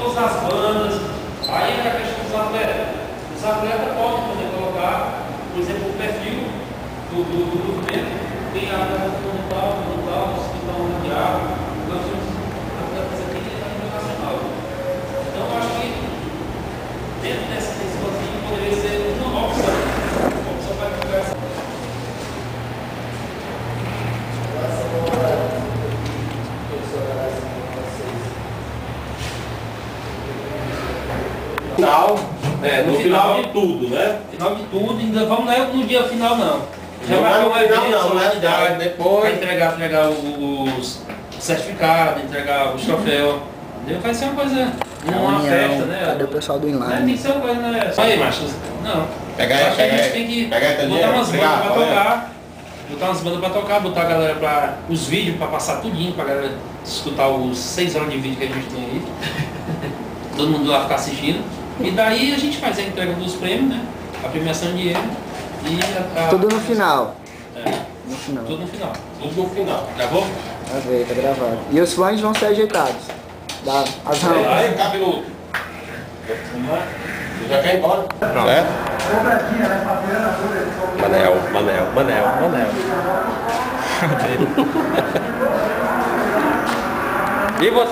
todas as bandas. Aí é a questão dos atletas. Os atletas podem poder colocar, por exemplo, o perfil do movimento, tem a atleta fundamental, hospital mundial, nós temos atletas aqui a nível nacional. Então eu acho que dentro desse sozinho poderia ser uma opção. Uma opção para conversa. No final de tudo, né? Final de tudo, ainda vamos lá no dia final não. Já vai no final não, né? Depois vai entregar os certificados, entregar os troféus. Entendeu? Vai ser uma coisa, uma festa, né? Cadê o pessoal do inline? Tem que ser uma coisa, né? Só aí, macho. Não. Pega Acho que a gente aí, tem que pega aí, botar umas bandas pra olha. tocar. Botar umas bandas pra tocar, botar a galera pra. Os vídeos pra passar tudinho, pra galera escutar os 6 horas de vídeo que a gente tem aí. Todo mundo lá ficar assistindo. E daí a gente faz a entrega dos prêmios, né? A premiação em dinheiro e Tudo no final. É, No final. tudo no final. Tudo no final. Gravou? Vai ver, tá gravado. E os fãs vão ser ajeitados. Dá as rampas. Aí, cabeludo. Já quer ir embora? Certo? Manel. E você?